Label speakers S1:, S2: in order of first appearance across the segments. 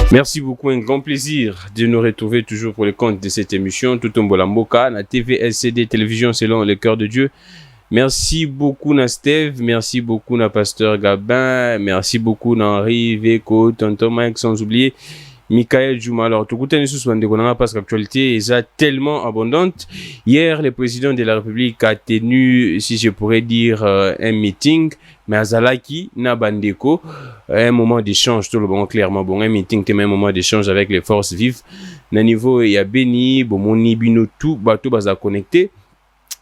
S1: Merci beaucoup, un grand plaisir de nous retrouver toujours pour le compte de cette émission Tutumbola Mboka, la TVLCD télévision selon le cœur de Dieu. Merci beaucoup na Steve, merci beaucoup na Pasteur Gabin, merci beaucoup na Henri, Veko, Tonton Mike, sans oublier Michael Juma. Alors, tout le monde parce que l'actualité est tellement abondante. Hier, le président de la République a tenu, si je pourrais dire, un meeting, mais à Zalaki, na Bandeko, un moment d'échange, tout le monde clairement, bon, un meeting, c'est un moment d'échange avec les forces vives. Na niveau, il y a Beni, Bomoni, Bino, tout, bateau, baza connecté.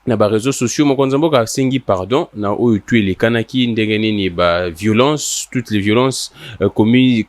S1: Na ba réseaux sociaux mokonza mboka sengi pardon na oyo tué les kanaki ndenge nini ba violence, toutes les violences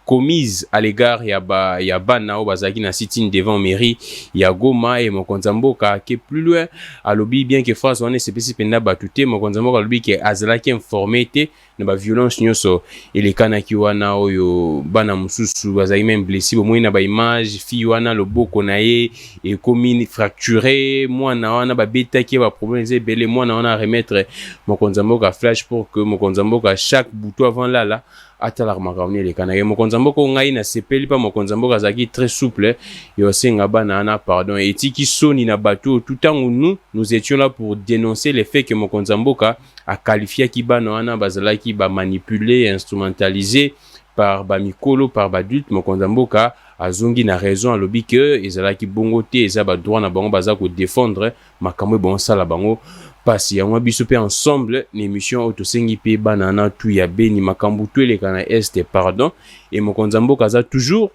S1: commises à l'égard ya bana o bazaki na sitting devant mairie ya Goma et mokonza mboka qui est plus loin à lobby bien que phrase on est spécifique penda batute mokonza mboka lobby qui azala qui informé té na ba violence nyoso et les kanaki wana oyo bana mususu bazaki même blessé au moins na ba image fi wana loboko na ye et commune fracturé mwana wana ba beta qui va problème belé moi on a remettre mokonza mboka flash pour que mokonza mboka chaque bouton avant là atala makamni les kanaki mokonza mboka ngai na sepeli pa mokonza mboka zaki très souple yo senga bana na pardon et tiki soni na bateau tout temps où nous étions là pour dénoncer les faits que mokonza mboka a qualifié ki bana wana bazala ki ba manipuler instrumentaliser par ba mikolo par ba adulte mokonza mboka azongi na raison à lobby que ezalaki bongo te eza ba droit na bango baza ko défendre makambo bon sala bango pasi yango biso pe ensemble l'émission autosengi pe banana tout ya beni makambo tout les kana est pardon et mokonza mboka za toujours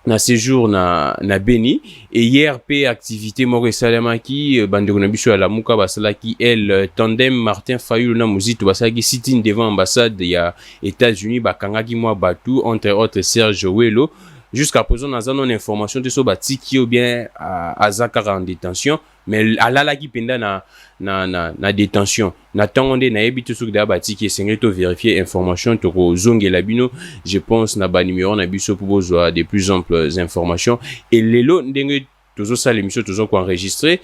S1: na séjour na Beni et hier pe activité moko esalemaki bandeko na biso ya lamuka basalaki elle tandem Martin Fayulu na Muzito basalaki sitting devant ambassade ya États-Unis bakangaki mwa batu entre autres Serge Welo. Jusqu'à présent, nous avons une information de ce batiki ou bien à Zakara en détention, mais à la qui penda na détention. N'attendons na ebito sur da batiki c'est to vérifier information to zonge labino. Je pense na ba numéro na biso pour besoin de plus amples informations et lelo ndenge toujours ça l'émission toujours qu'on enregistré.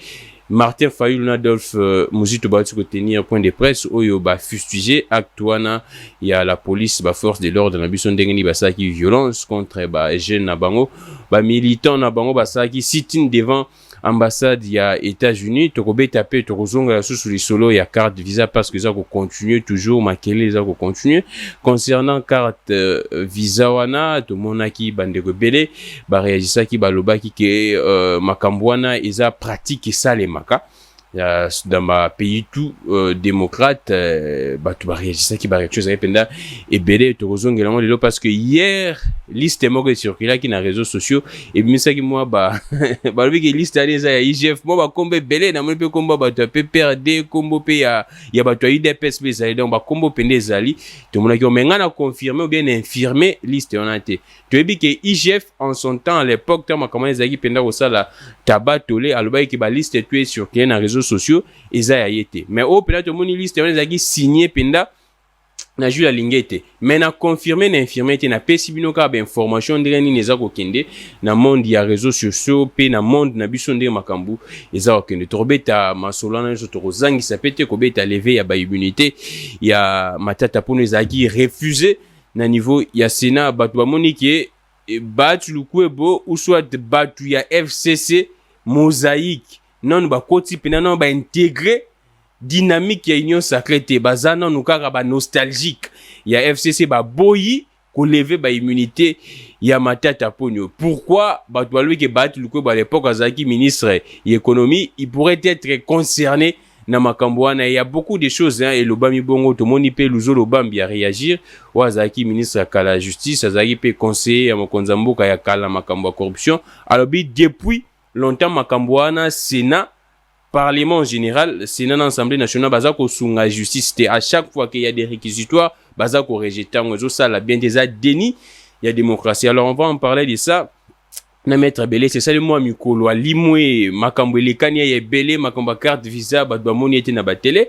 S1: Martin Fayulu Nadolf Muzito bati ko tenir point de presse oyo ba fustigé actuana il y a la police ba force de l'ordre na biso ndenge ni basaki violence contre ba jeune na bango ba militant na bango basaki sitting devant ambassade ya États-Unis tokobe taper tokozonga sous les solo ya carte visa parce que ça ko continuer toujours makele ça ko continuer concernant carte visa wana to monaki bandeko belé ba réagissa ki ba lobaki ke makambwana eza pratique ça les maka dans ma pays tout démocrate batu ba réagissa ki ba réagir penda et belé tokozongela mo lelo parce que hier liste moko circula qui na réseaux sociaux et misaki moi ba lobi ke liste ali za ya IGF mo ba kombe belé na mo pe komba batu PPRD kombo pe ya batu IDPS pe za donc ba kombo pende zali to mona ki omenga na confirmer ou bien infirmer liste on a été to ebi ke IGF en son temps à l'époque tant ma comment ezaki penda ko sala tabatolé aloba ki ba liste tu sur qui na réseaux sociaux eza ya yete mais au pena to moni liste on ezaki signé penda na ju la lingete mais na confirmer na infirmer te na pesibino ka ba information ndenge nini eza ko kende na monde ya réseaux sociaux pe na monde na biso ndenge makambu eza ko kende torbeta masolana zo to kozangisa pete ko beta lever ya ba immunité ya matata pono ezaki refuser na niveau ya Sénat batu ba moniki batu lukwebo ou soit batu ya FCC mosaïque non ba koti pena non ba intégrer dynamique ya union sacrée te bazana nous kaka ba nostalgique ya FCC ba boyi ko lever ba immunité ya matata ponyo pourquoi ba toalwe ke bat luko ba l'époque azaki ministre économie il pourrait être concerné na makambo wana il y a beaucoup de choses hein et lobami bongo to moni pe luzo lobambi ya réagir wa azaki ministre ya kala justice azaki pe conseiller ya mokonza mboka ya kala makambo ya corruption alors depuis longtemps makambo wana Sénat Parlement en général, Sénat l'Assemblée nationale, bazako sunga justice, c'était à chaque fois qu'il y a des réquisitoires, bazako rejeter, on ça la bien des déni, il y a démocratie. Alors on va en parler de ça. Na maître Belé, c'est ça le mot mikolo, limoué, makambo lekania ya Belé, makambo carte visa, badba moni était na batele.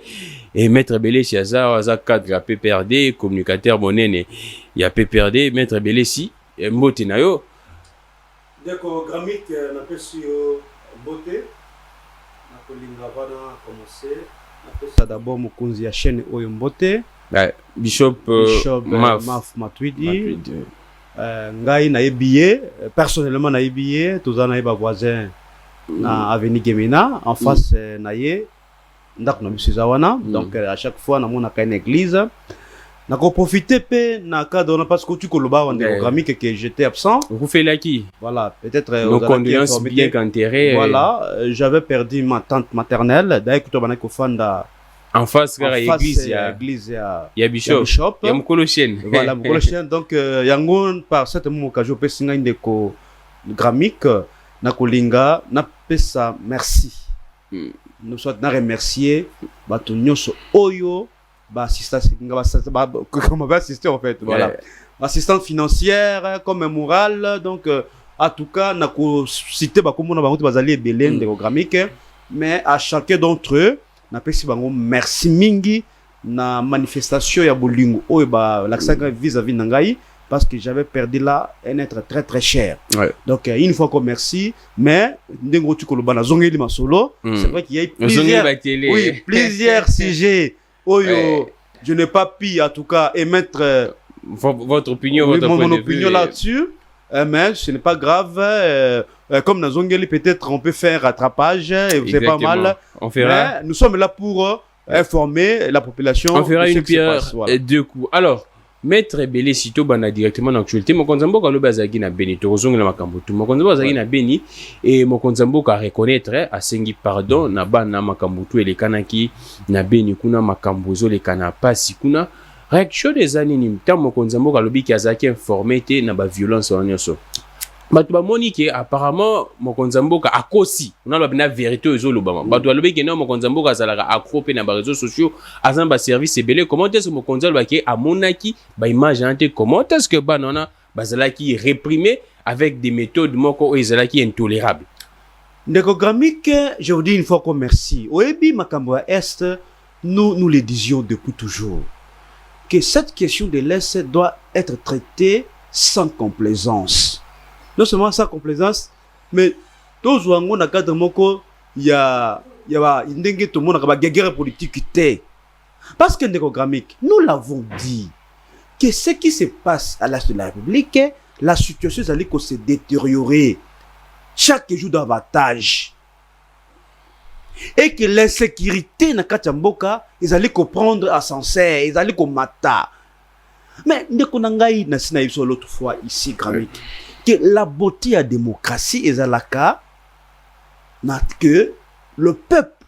S1: Et maître Belé, c'est ça cadre PPRD, communicateur monene, il y a PPRD, maître Belé si, mbote na yo.
S2: D'accord, Gramik, n'a pas su beauté. D'abord mokonzi ya chaîne oyo mbote
S1: Bishop
S2: Maf Matwidi ngai na billet personnellement na billet tous na ba voisin na avenue Gemina en face na ye ndako na biso zawana donc à chaque fois na mona ka une église na ko profiter pe na cadre parce que tu koloba on programmique que j'étais absent
S1: vous faites là qui
S2: voilà peut-être
S1: nos condoléances bien qu'enterrées
S2: voilà j'avais perdu ma tante maternelle d'ailleurs que bana ko fanda
S1: en face car l'église
S2: il
S1: y a bishop il y a mkoloshen
S2: voilà mkoloshen donc yango par cette même occasion pe singa ndeko gramique na kolinga na pesa merci nous sommes na remercier bato nyonso oyo assistance comment va assister en fait voilà assistance financière comme morale donc en tout cas na ko citer ba komona bango bazali ebelen de gramique mais à chacun d'entre eux na pesi bango merci mingi na manifestation ya bolingo oyo ba l'accent vis-à-vis nangai parce que j'avais perdu là un être très très cher donc une fois qu'on merci mais ndengo tu koloba na zongeli masolo c'est vrai qu'il y a plusieurs sujets oyo je n'ai pas pu en tout cas émettre
S1: votre opinion
S2: mon opinion là-dessus mais ce n'est pas grave comme dans Zongeli peut-être on peut faire rattrapage et c'est pas mal
S1: on fera
S2: mais nous sommes là pour informer la population
S1: on fera une pierre deux coups alors Maître Belé sito bana directement dans l'actualité mokonzambo ka loba zagi na Beni to kozongela makambo tu mokonzambo zagi na Beni et mokonzambo ka reconnaître asengi pardon na bana makambo tu elekanaki na Beni kuna makambo zo lekana pasi kuna réaction des années ni mtam mokonzambo ka lobi ki azaki informé te na ba violence onyoso bato bamoni ke apparemment mokonzambo ka akosi on a la vérité aux olobama bato alobi ke na mokonzambo ka zalaka accro pe na ba réseaux sociaux azan ba service ebele comment est-ce que mokonzambo ke amonaki ba image ante comment est-ce que banana bazalaki réprimé avec des méthodes moko ezalaki intolérable
S2: ndeko gramique je vous dis une fois qu'on merci oebi makambo à est nous le disions depuis toujours que cette question de l'est doit être traitée sans complaisance. Non seulement sans complaisance, mais tous wango na cadre moko ya ndenge tout le monde a guerre politique té. Parce que ndeko gramique, nous l'avons dit que ce qui se passe à l'est de la République, la situation allait se détériorer chaque jour davantage. Et que l'insécurité na Kachamboka, ils allaient comprendre à sincère, ils allaient mata. Mais ndeko nangai na sina iso l'autre fois ici gramique. Que la beauté de la démocratie est à la cas que le peuple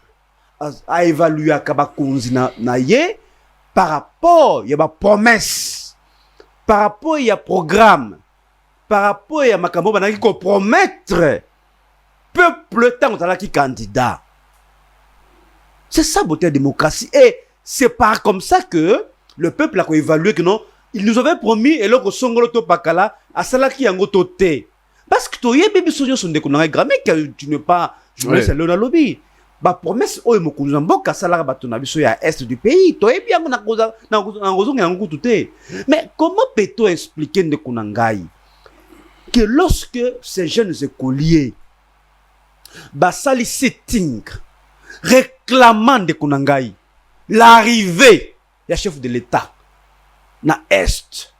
S2: a évalué à Kabakunzi naye par rapport il y a ma promesse, par rapport il y a programme, par rapport il y a makambo banaki ko promettre peuple tant qui candidat. C'est ça beauté de la démocratie et c'est pas comme ça que le peuple a évalué que non. Il nous avait promis et là que songolo to pakala à cela qui yango toté parce que toye bébé sonyo son déconné gramique tu n'es pas journaliste le lobby ba promesse o mo kunzamboka sala ba tona biso ya est du pays toye bien na koza na ngozonga yango toté mais comment peut-on expliquer de kunangai que lorsque ces jeunes écoliers ba sali sitting réclamant de kunangai l'arrivée ya chef de l'État na est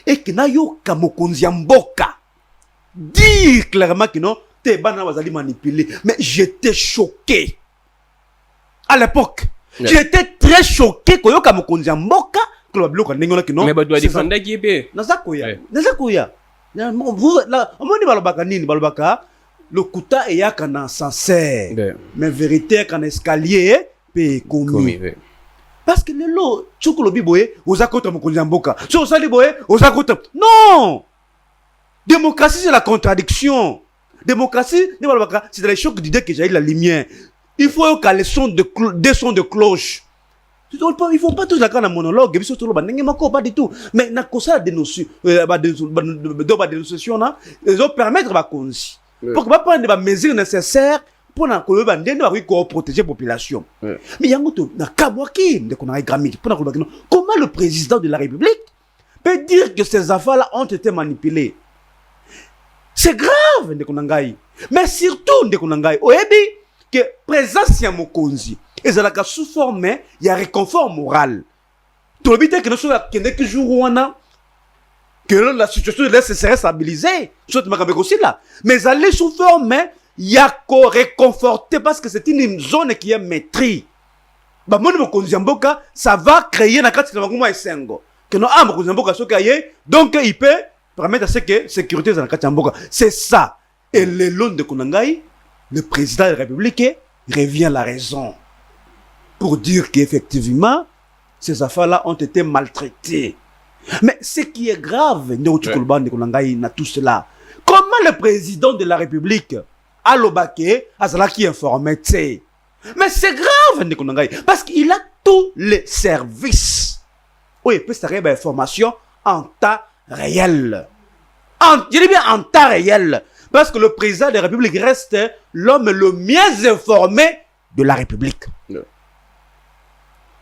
S2: et que na yo kamokonzi mboka dire clairement que non te bana bazali manipulé mais j'étais choqué à l'époque j'étais très choqué que yo kamokonzi mboka que le bloc ndengona que non
S1: mais ba doit défendre qui pe
S2: nazakoya vous là on dit balobaka nini balobaka le kuta et yaka na sincère mais vérité kana escalier pe commis. Parce que le lot, tu le biboye, aux accords mokonjamboka. Tu os ali boye, aux accords. Non! Démocratie, c'est la contradiction. Démocratie, c'est les chocs d'idées que j'ai la lumière. Il faut qu'à des sons de cloche. Il ne faut pas tout d'accord dans monologue. Pas du tout. Mais na kosa dénonciation, ils ont permettre de consi. Pour que prendre des mesures nécessaires. Pour protéger la population. Mais il y a comment le président de la République peut dire que ces affaires-là ont été manipulées? C'est grave, mais surtout, que présence ya mokonzi, et ça la sous forme, il y a réconfort moral. Tout le but est que nous sommes jour que la situation de l'Est serait stabilisée. Aussi là. Mais aller sous forme, il y a qu'à réconforter parce que c'est une zone qui est maîtrise. Bah, moi, ça va créer la carte de la Sengo. Que non, donc il peut permettre à ce que sécurité dans la carte de c'est ça. Et le long de Konangai, le président de la République revient à la raison pour dire qu'effectivement, ces affaires-là ont été maltraitées. Mais ce qui est grave, dans tout cela, comment le président de la République a l'obake, a qui informé, mais c'est grave, parce qu'il a tous les services. Oui, il peut s'arrêter l'information en temps réel. Je dis bien en temps réel. Parce que le président de la République reste l'homme le mieux informé de la République. Ouais.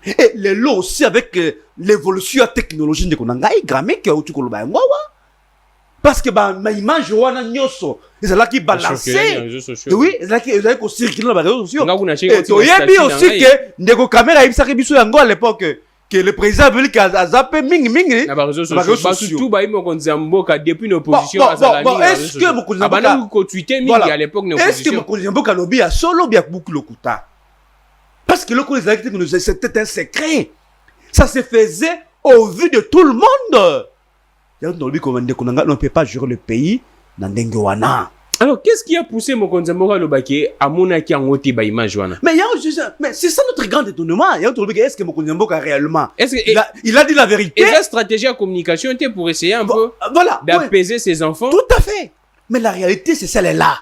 S2: Et les lots aussi avec l'évolution technologique de Konangai, gramique, parce que ma image wana nyoso, c'est là qui balance. Oui, c'est là qui circule dans les réseaux sociaux. Et il y a aussi que des caméras à l'époque. Que le président veut qu'il a zappé ming.
S1: Na réseaux sociaux. Tout ba imo konzamboka depuis l'opposition à Zalami.
S2: Est-ce que mon konzamboka
S1: ko tweeter mingi à l'époque l'opposition.
S2: Est-ce que mon konzamboka lobby a solo bien beaucoup lokuta? Parce que le konzamboka c'était un secret. Ça se faisait au vu de tout le monde. On ne peut pas gérer le pays dans Dengowana.
S1: Alors, qu'est-ce qui a poussé Mokonzamboka Lobake à Monaki en Oti Baïma Joana?
S2: Mais c'est ça notre grand étonnement. Est-ce que Mokonzamboka réellement il a dit la vérité?
S1: Et la stratégie de communication était pour essayer un peu d'apaiser ses enfants?
S2: Tout à fait. Mais la réalité, c'est celle-là.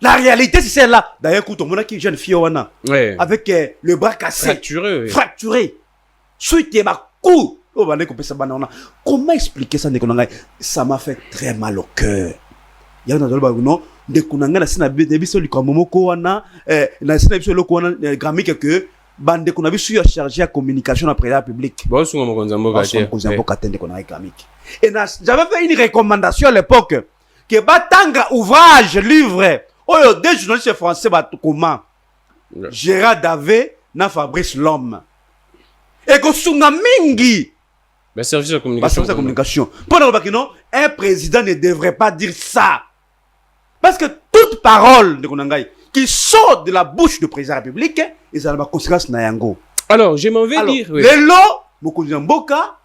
S2: La réalité, c'est celle-là. D'ailleurs, écoute, on a qui jeune fille avec le bras cassé. Fracturé. Suite et ma coup. Comment expliquer ça? Ça m'a fait très mal au cœur. Il y a un de kunanga na sina biso likamomoko wana na sina biso loko wana gramique que bande kuna biso ya chargé à communication après la public
S1: bon sunga Mokonzamboka
S2: tende kuna gramique et j'avais fait une recommandation à l'époque que batanga ouvrage livre oyo deux journalistes français comment Gérard Davé na Fabrice Lhomme et que sunga mingi
S1: service de communication.
S2: Pendant que non, un président ne devrait pas dire ça. Parce que toute parole de Konangai qui sort de la bouche du président de la République, ils ont la conséquence Nayango.
S1: Alors, je m'en vais dire.
S2: Oui. Les lots, Mokonzamboka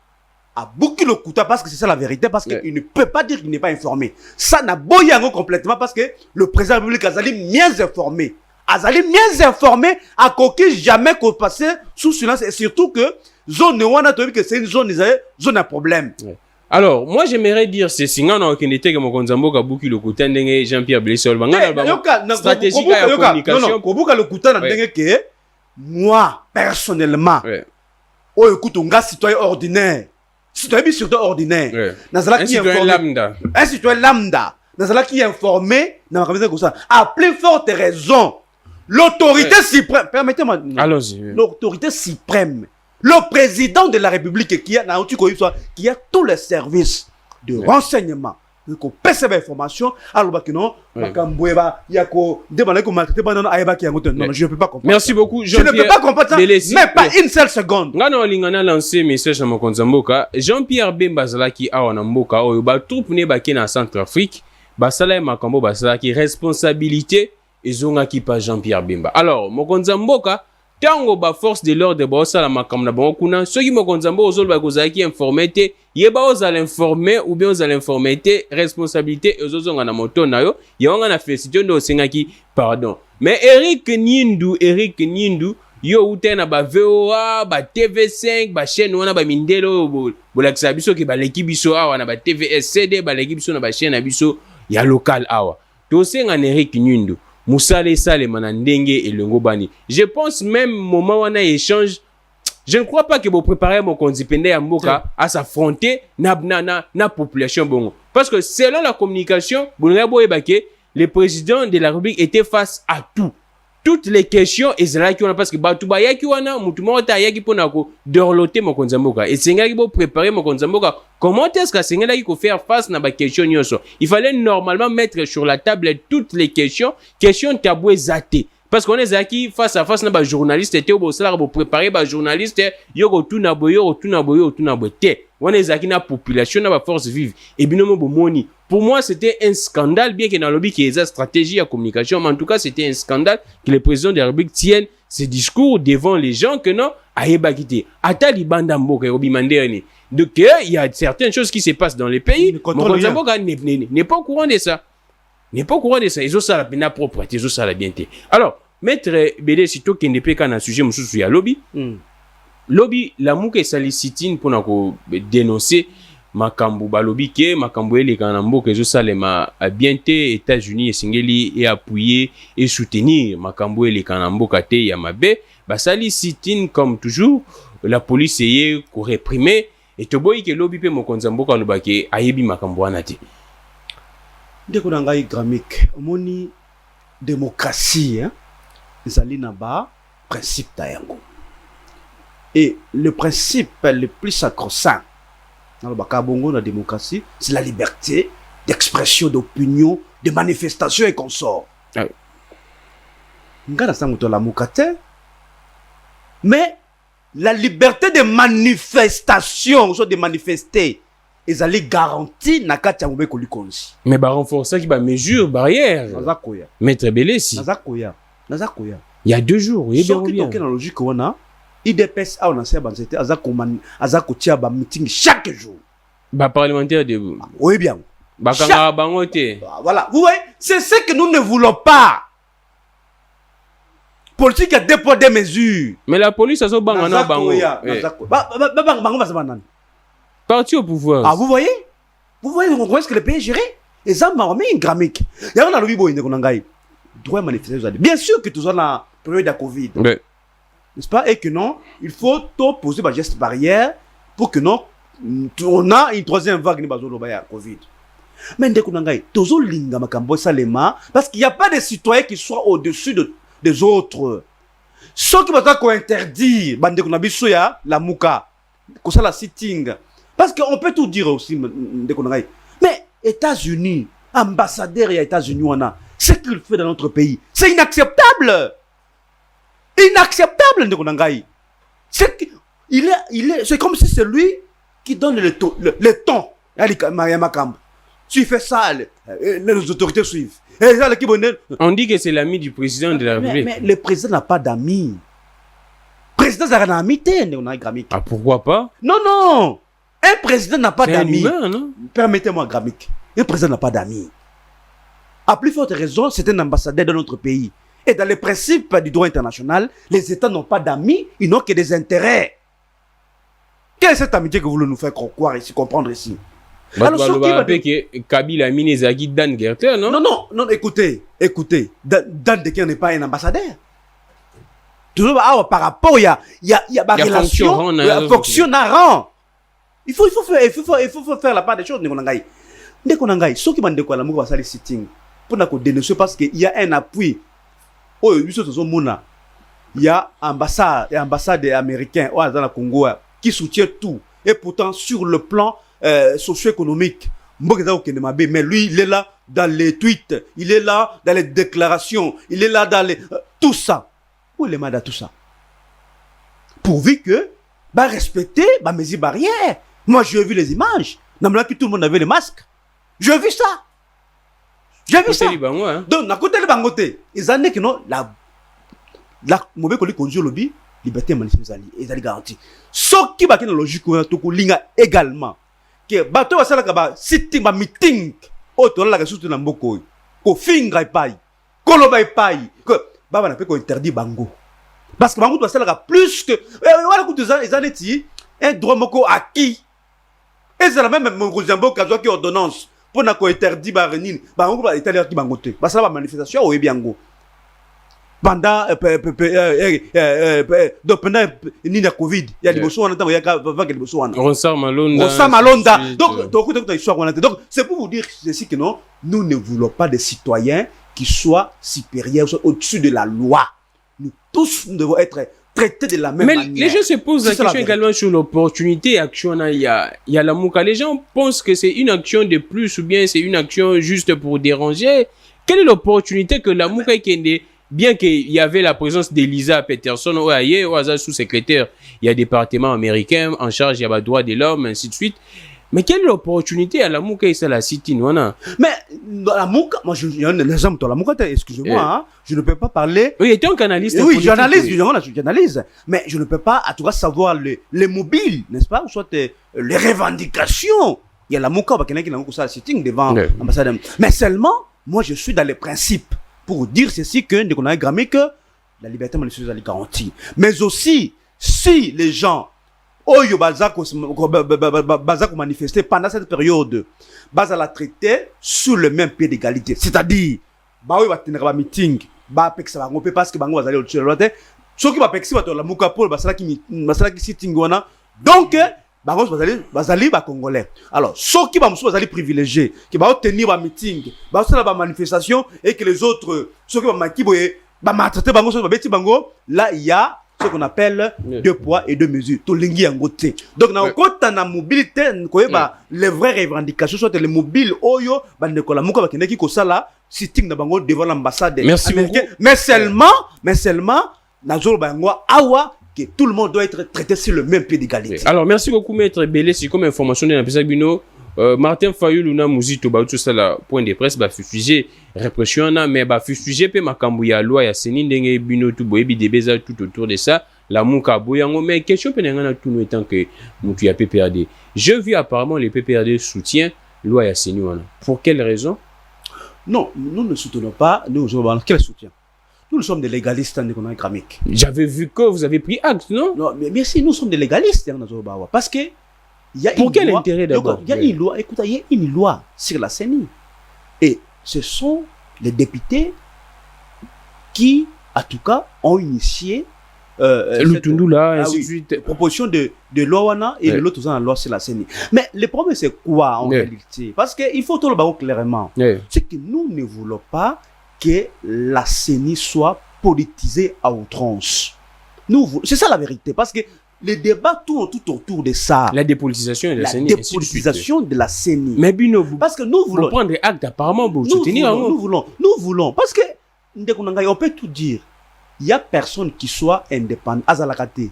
S2: a bouclé le couteau parce que c'est ça la vérité, parce qu'il ne peut pas dire qu'il n'est pas informé. Ça n'a pas Yango complètement parce que le président de la République a été mieux informé. Azali mieux informé à coquille jamais qu'on passait sous silence et surtout que zone wana to que c'est une zone à problème.
S1: Ouais. Alors, moi j'aimerais dire c'est singa na okinete que Mokonzamboka buki le kuta ndenge Jean-Pierre Blessol bangana stratégique ya communication.
S2: Non, kobuka le kuta na ndenge que moi personnellement oh écoute on gars citoyen ordinaire. Citoyen surtout ordinaire.
S1: Un citoyen lambda.
S2: Un citoyen lambda. Nazala qui est informé na comme ça. À plus forte raison. L'autorité suprême, permettez-moi.
S1: Allons-y.
S2: L'autorité suprême, le président de la République qui a tous les services de renseignement, qu'on perçoit l'information, alors que non, je ne peux pas comprendre.
S1: Merci beaucoup,
S2: je ne peux pas comprendre ça, mais pas une seule seconde.
S1: On a lancé un message à Mokonzamboka. Jean-Pierre Bemba Zalaki a en Mboka, ou troupe ne baki na Centrafrique, basala makambo basala qui responsabilité. Et zonga qui pas Jean-Pierre Bemba. Alors, Mokonzamboka, tango ba force de l'ordre ba osala makambo na bango kuna, soki Mokonzamboka ozol ba kozaki informé, yeba ozal informé ou bien ozal informé responsabilité ozozonga na moto na yo, yonga na félicité ndo sengaki pardon. Mais Eric Nyindu, yo utena ba VOA, ba TV5, ba chaîne wana ba mindelo bolakisa biso ke ba leki biso awa na ba TVSCD, ba leki biso na ba chaîne na biso ya local awa. To senga Eric Nyindu. Moussale Sale Manandenge et Lengobani. Je pense même moment où on a échange, je ne crois pas que vous préparez mon condipendé à Mboka à s'affronter na population bongo. Parce que selon la communication, le président de la République était face à tout. Toutes les questions, et c'est là qu'on a parce que Batouba Yaki wana, Moutoumota Yaki Ponako, dorloter mon Konzamboka. Et c'est là qu'il faut préparer mon Konzamboka. Comment est-ce que c'est là qu'il faut faire face à ma question? Il fallait normalement mettre sur la table toutes les questions tabouées zaté. Parce qu'on est aquí face à face na journaliste était au salaire pour préparer journaliste yoko tunaboyo. on est avec la population, la force vive. Et bien, pour moi, c'était un scandale, bien qu'il y ait un lobby qui ait une stratégie de communication, mais en tout cas, c'était un scandale que le président de la République tienne ses discours devant les gens que non, Aïe-Bakité. Atali Bandambo, donc, il y a certaines choses qui se passent dans les pays. Mais n'est pas au courant de ça. N'est pas au courant de ça. Ils ont ça la peine propreté, ils ont ça la bienté. Alors, maître Bédé, sitôt qu'il n'est pas qu'un sujet, il y a lobby. Lobby, la mouke salicitine pour nous dénoncer makambu balobi ke makambu ele kanambo que ça les ma bienté États-Unis et Singeli et appuyer et soutenir makambu ele kanambo kate ya mabe ba salicitine comme toujours la police est ko réprimer et to boy ke lobby pe mokonzambo ka lobake ayebi makambu anati
S2: ndeko na ngai gramique omoni démocratie hein ezali na ba principe ta yango. Et le principe le plus sacro-saint dans la démocratie, c'est la liberté d'expression, d'opinion, de manifestation et consort. Mais la liberté de manifestation, de manifester, ils allaient garantir na kati ya mobeko likonzi.
S1: Mais ba renforcer qui ba mesure barrière. Maître Belesi. Il y a 2 jours, il y a bien.
S2: Dans la logique qu'on a, IDPS a on a fait banzete azako tia ba meeting chaque jour.
S1: Ba parlementaire de
S2: oui bien.
S1: Ba kanga bangote.
S2: Voilà, vous voyez, c'est ce que nous ne voulons pas. Politique a deux poids deux mesures.
S1: Mais la police a zo bangana bango. Parti au pouvoir.
S2: Ah vous voyez comment est-ce que le pays est géré? Et ça m'a remis une gramique. Il y a un lobby boy ndekonangai. Droit manifester. Bien sûr que tout ça la période de Covid.
S1: Ouais.
S2: N'est-ce pas? Et que non, il faut poser des gestes barrières pour que non, on a une troisième vague de Covid. Mais dès qu'on a toujours linga makambo salema parce qu'il n'y a pas de citoyens qui soient au-dessus des autres. Ceux qui vont interdire, bande qu'on a biso ya la mouka, qu'on ça la sitting. Parce qu'on peut tout dire aussi dès qu'on a. Mais États-Unis, ambassadeur et États-Unis on a, ce qu'il fait dans notre pays, c'est inacceptable. Inacceptable, Ndekonangai. C'est comme si c'est lui qui donne le ton. Tu fais ça, les autorités suivent.
S1: On dit que c'est l'ami du président de la République.
S2: Mais le président n'a pas d'amis. Le président n'a pas d'amis.
S1: Ah, pourquoi pas?
S2: Non. Un président n'a pas d'amis.
S1: Permettez-moi,
S2: Gramique. Un président n'a pas d'amis. À plus forte raison, c'est un ambassadeur de notre pays. Et dans les principes du droit international, les États n'ont pas d'amis, ils n'ont que des intérêts. Quelle est cette amitié que vous voulez nous faire croire ici, comprendre ici?
S1: Alors, ce qui va que Kabila a mis les Dan Gerter, non?
S2: Non, écoutez. Dan Gerter n'est pas un ambassadeur. Toujours par rapport, il y a relation, fonctionnant. Il faut faire la part des choses. Ndekonangai, ceux qui m'ont dit la mouva sali sitting pour nous dénoncer parce qu'il y a un appui. Oh, il y a ambassade américaine au Congo qui soutient tout. Et pourtant, sur le plan socio-économique, mais lui, il est là dans les tweets, il est là dans les déclarations, il est là dans les... tout ça. Où est le mal dans tout ça? Pourvu que, respecter mes barrières. Moi, j'ai vu les images. Que tout le monde avait les masques. J'ai vu ça. Donc, à côté de Bangote, ils ont dit que non, la mauvaise conduit lobby, liberté manifestation, ils ont garanti. Ce qui va dans la logique, également. Que bateau va faire un sitting, un meeting, autour de la ressource de Namboko, qu'on finga paille, qu'on l'oba paille, que Baba n'a pas interdit Bango. Parce que Bango doit faire plus que. Ils ont dit un droit moko acquis. Et c'est la même Mokuzambo qui a qui ordonnance. Pour n'a pas interdit Barenine, Bango va étaler qui bangote. Parce que la manifestation au Ebiango. Pendant pendant ni la Covid, il y a des besoins il y a vague de besoins.
S1: Ronsar Malonda.
S2: Donc c'est pour vous dire ceci que non, nous ne voulons pas des citoyens qui soient supérieurs, au-dessus de la loi. Nous tous nous devons être traités de la même manière.
S1: Mais les gens se posent la question également sur l'opportunité action. Il y a la mouka. Les gens pensent que c'est une action de plus ou bien c'est une action juste pour déranger. Quelle est l'opportunité que la mouka bien qu'il y avait la présence d'Elisa Peterson, au hasard sous-secrétaire, il y a département américain en charge, il y a les droits de l'homme, ainsi de suite. Mais quelle opportunité à la Mouka et à la City, non?
S2: Mais dans la Mouka, moi, je y a un exemple dans la Mouka, excusez-moi, hein, je ne peux pas parler.
S1: Oui, il était un canaliste.
S2: Oui, j'analyse, mais je ne peux pas, à tout cas, savoir les mobiles, n'est-ce pas, ou soit les revendications. Il y a la Mouka, qui n'a pas sitting devant l'ambassade. Mais seulement, moi, je suis dans les principes pour dire ceci que, qu'on a grammé que la liberté manifesteuse est garantie. Mais aussi, si les gens Oyo Bazako manifester pendant cette période, Baza la traiter sur le même pied d'égalité. C'est-à-dire, bah oui, va tenir un meeting, bah pexer va romper parce que bango va aller au dessus de l'autre. Ceux qui va pexer va te la mouka pour basala qui sitting wana. Donc, bango va aller congolais. Alors, ceux qui va aller privilégié, qui va tenir un meeting, va faire la manifestation et que les autres, ceux qui va maquiboyer, va maltraiter bango, ceux qui va bêtir bango, là il y a ce qu'on appelle deux poids et deux mesures. Tout lingi en côté. Donc, quand on a mobilité, les vraies revendications, soit les mobiles, oyo, la mouka va qui ko sala, sitting na bango devant l'ambassade américaine. Mais seulement, nazolo bango awa, que tout le monde doit être traité sur le même pied d'égalité.
S1: Alors, merci beaucoup, Maître Belé. C'est comme information de la Bino. Martin Fayou Luna Mouzito ba tout ça la point de presse ba fustigé répression na mais ba fustigé pe makambu ya loi ya seni ndenge bino tout boyebi debeza tout autour de ça la muka boyango mais question pe ngana tout no étant que mutu ya PPRD je vis apparemment les PPRD soutient loi ya seni wana pour quelle raison?
S2: Non, nous ne soutenons pas, nous quel soutien? Nous sommes des légalistes en économique.
S1: J'avais vu que vous avez pris acte, non?
S2: Non, mais si nous sommes des légalistes parce que
S1: pour quel intérêt d'abord?
S2: Il y a une loi, écoutez, il y a une loi sur la CENI. Et ce sont les députés qui, en tout cas, ont initié cette proposition de loi wana et l'autre la loi sur la CENI. Mais le problème, c'est quoi en réalité? Parce qu'il faut tout le barreau clairement. C'est que nous ne voulons pas que la CENI soit politisée à outrance. C'est ça la vérité. Parce que les débats tournent tout autour de ça.
S1: La dépolitisation de la CENI.
S2: La dépolitisation de la CENI.
S1: Mais Bino,
S2: parce que nous voulons
S1: prendre acte apparemment pour soutenir.
S2: Nous voulons. Parce que on peut tout dire. Il n'y a personne qui soit indépendant. Azalakate.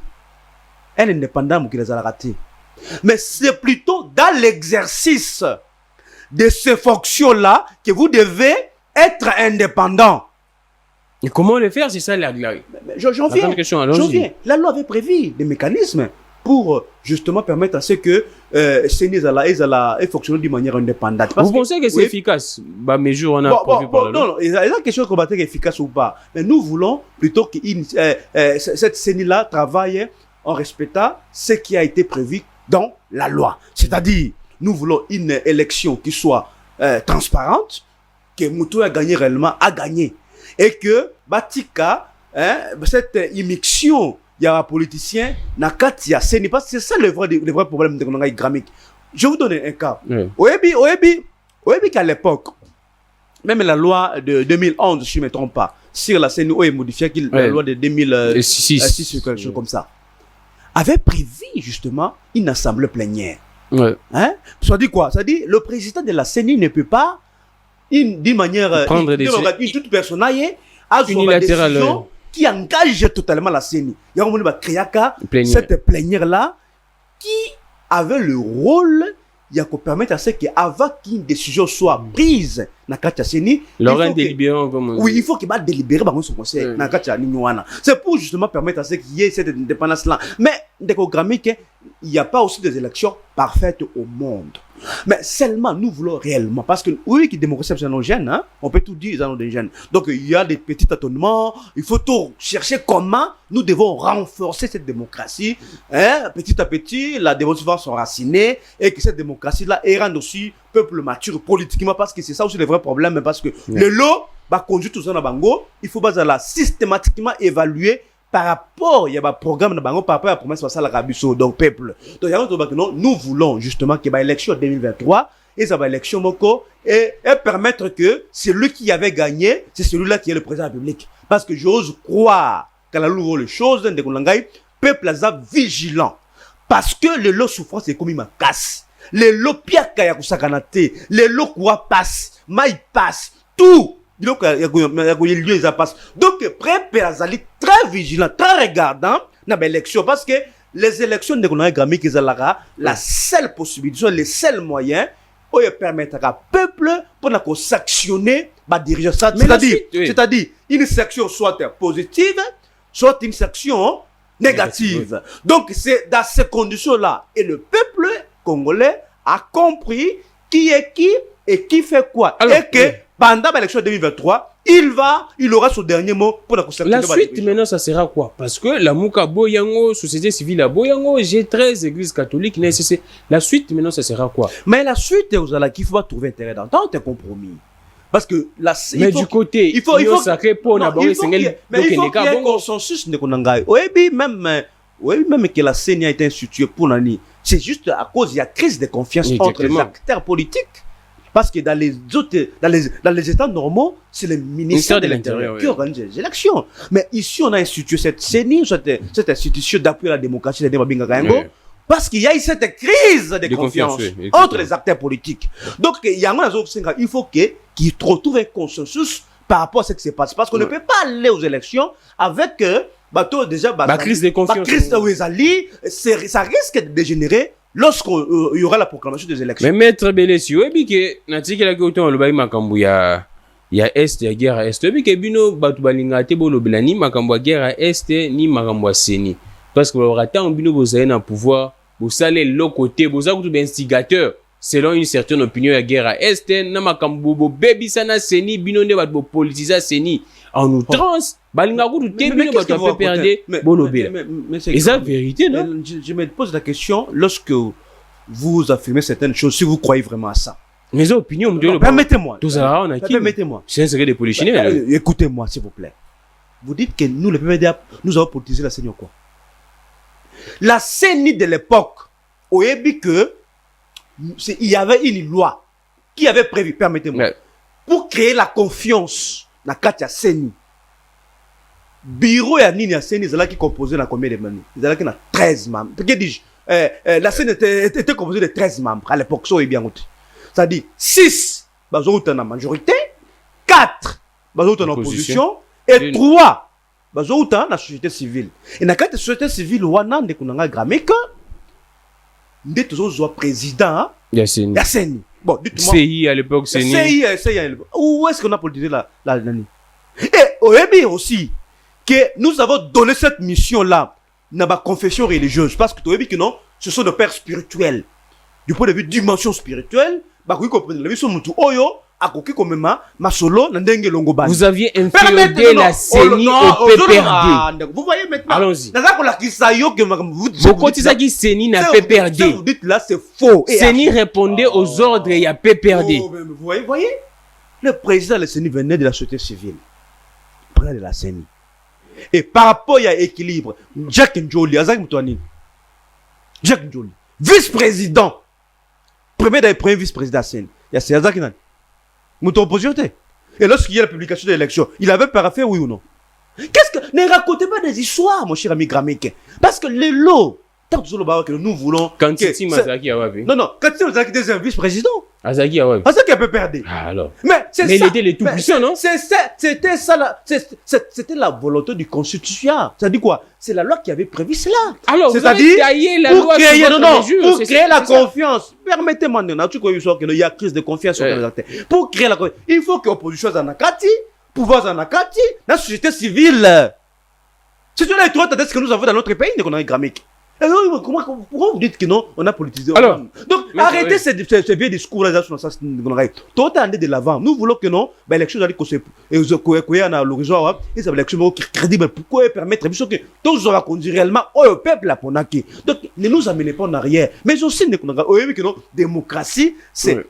S2: Un indépendant qui les a ratés. Mais c'est plutôt dans l'exercice de ces fonctions-là que vous devez être indépendant.
S1: Et comment le faire? C'est ça la
S2: J'en viens. La loi avait prévu des mécanismes pour justement permettre à ce que CENI fonctionne d'une manière indépendante.
S1: Vous pensez que c'est efficace? Bah, mes jours, on a prévu par la loi.
S2: Non, il y a une question qu'on va dire efficace ou pas. Mais nous voulons plutôt que cette CENI-là travaille en respectant ce qui a été prévu dans la loi. C'est-à-dire, nous voulons une élection qui soit transparente, que Moutou a gagné réellement, a gagné. Et que Batika, cette immixtion, il y a un politicien, Nakatia, c'est parce que c'est ça le vrai problème de l'Ongaï Grammic. Je vous donne un cas. Oebi qu'à l'époque, même la loi de 2011, si je ne me trompe pas, sur la CNO est modifiée, la loi de 2006, quelque chose comme ça, avait prévu justement une assemblée plénière. Ça dit quoi? Ça dit le président de la CENI ne peut pas d'une manière
S1: prendre
S2: une toute personnelle à une décision qui engage totalement la CENI. Il y a un créaka cette plénière là qui avait le rôle il faut permettre à ce qu'avant qu'une décision soit prise dans la CENI, il faut qu'il va délibérer par son conseil. C'est pour justement permettre à ce qu'il y ait cette indépendance là. Mais il n'y a pas aussi des élections parfaites au monde. Mais seulement nous voulons réellement, parce que oui, qui démocratie c'est nos gènes, hein? On peut tout dire dans nos gènes. Donc il y a des petits tâtonnements, il faut tout chercher comment nous devons renforcer cette démocratie, hein? Petit à petit, la démocratie va s'enraciner et que cette démocratie-là rende aussi peuple mature politiquement, parce que c'est ça aussi le vrai problème, parce que le lot va conduire tout ça dans Bango, il faut pas systématiquement évaluer par rapport, il y a un programme de Bango par rapport à la promesse de la Rabiso, donc peuple. Donc, nous voulons justement qu'il y ait une élection en 2023, et ça va élection Moko, et permettre que celui qui avait gagné, c'est celui-là qui est le président de la République. Parce que j'ose croire qu'à la louve les choses, le peuple est vigilant. Parce que le lot souffrance est comme il m'a casse. Le lot piaka ya kusakanate, le lot quoi passe, maï passe, tout donc il y a lieu ils passent. Donc prépare azali très vigilant, très regardant dans l'élection parce que les élections de Grammy qui la seule possibilité, le seul moyen où ils permettent au peuple pour sanctionner bah dirigeant ça, c'est-à-dire une section soit positive, soit une section négative. Donc c'est dans ces conditions-là et le peuple congolais a compris qui est qui et qui fait quoi. Alors, et que pendant l'élection 2023, il aura son dernier mot pour la constitution.
S1: La suite maintenant, ça sera quoi? Parce que la Mouka Boyango, société civile à Boyango, G13, église catholique, nécessaire. La suite maintenant, ça sera quoi?
S2: Mais la suite, vous allez qu'il faut trouver intérêt d'entente un compromis. Parce que la
S1: mais du côté, il faut sacré pour n'aborder
S2: il faut qu'il y ait un consensus de Konangai. Oui, même que la CENI a été instituée pour l'année. C'est juste à cause de la crise de confiance entre les acteurs politiques. Parce que dans les États normaux, c'est le ministère de l'Intérieur qui organise les élections. Mais ici, on a institué cette CENI, cette institution d'appui à la démocratie, parce qu'il y a eu cette crise de confiance entre les acteurs politiques. Donc, il faut qu'ils retrouvent un consensus par rapport à ce qui se passe. Parce qu'on ne peut pas aller aux élections avec
S1: la crise de confiance.
S2: Ça risque de dégénérer lorsqu'il y aura la proclamation des élections.
S1: Mais maître Belesi, oui, que Natiki la Goton, le Baï Makambu, il y a Est, il y a guerre à Est. Oui, que Bino Batubalinga, Tebolo Belani, Makambu, guerre à Est, ni Makambu Seni. Parce que le temps, Bino Bozaïna a pouvoir, vous allez l'autre côté, vous avez un instigateur. Selon une certaine opinion, il y a guerre à Est, Namakambu, Baby Sana Seni, Bino ne va pas politiser Seni. En outrance, Balingakou, tu Bino va te faire perdre, Bolobé. Mais c'est la vérité, non?
S2: Je me pose la question, lorsque vous affirmez certaines choses, si vous croyez vraiment à ça.
S1: Mes opinions,
S2: permettez-moi.
S1: Tout ça, on a qui?
S2: Permettez-moi.
S1: C'est un secret de polichinelle.
S2: Écoutez-moi, s'il vous plaît. Vous dites que nous, les PMDA, nous avons politisé la CENI ou quoi? La CENI de l'époque, au Ebi que il y avait une loi qui avait prévu, permettez-moi, pour créer la confiance dans la CENI. Bureau et Nini à CENI, c'est là qui composait combien de membres? C'est là qui a 13 membres. Que dis-je? La CENI était composée de 13 membres à l'époque, ça est bien. C'est-à-dire 6 ont en majorité, 4 ont en opposition, et 3 ont dans la société civile. Et dans la société civile, on a des Grameka, nous sommes président de la CENI. Bon, dites-moi.
S1: CI à l'époque, CENI.
S2: CI à l'époque. Où est-ce qu'on a politisé la l'année? Et au Ebi aussi, que nous avons donné cette mission-là dans ma confession religieuse. Parce que tu as vu que non, ce sont des pères spirituels. Du point de vue dimension spirituelle, vous comprenez, la mission de Oyo, à Koki Komema, Masolo, Nandenge Longoban.
S1: Vous aviez inféodé la CENI au PPRD.
S2: Vous voyez maintenant.
S1: Allons-y.
S2: Vous
S1: cotisez qui CENI n'a PPRD.
S2: Vous dites là, c'est faux.
S1: CENI répondait aux ordres, il y a PPRD.
S2: Vous voyez, le président de la CENI venait de la société civile. Président de la CENI. Et par rapport à l'équilibre, Jack Njoli, Azak Moutouani, Jack Njoli, vice-président, premier vice-président de la CENI, il y a César qui n'a pas opposition. Et lorsqu'il y a la publication de l'élection, il avait paraffé oui ou non? Qu'est-ce que. Ne racontez pas des histoires, mon cher ami Grameke. Parce que les lots, tant que nous voulons.
S1: Quand Titi Mazaki a wabi.
S2: Non, quand Titi Mazaki était un vice-président.
S1: Azaki a wabi.
S2: Azaki a peut perdre.
S1: Ah alors.
S2: Mais
S1: il était le tout-puissant, non?
S2: C'était ça, c'était la volonté du constitution. Ça dit quoi? C'est la loi qui avait prévu cela.
S1: Alors,
S2: c'est-à-dire, pour créer la confiance. Permettez-moi de dire qu'il y a crise de confiance sur les acteurs. Pour créer la confiance, il faut que l'opposition soit en Akati, pouvoir en Akati, la société civile. C'est là trois tendances que nous avons dans notre pays, qu'on a Grammique. Pourquoi vous dites que non, on a politisé?
S1: Alors,
S2: donc, arrêtez ces vieux discours-là. Tout est allé de l'avant. Nous voulons que non, l'élection d'aller à l'horizon, et c'est l'élection crédible. Pourquoi permettre que tous va conduire réellement au peuple à Ponaki? Donc, ne nous amenez pas en arrière. Mais aussi, que non, démocratie, c'est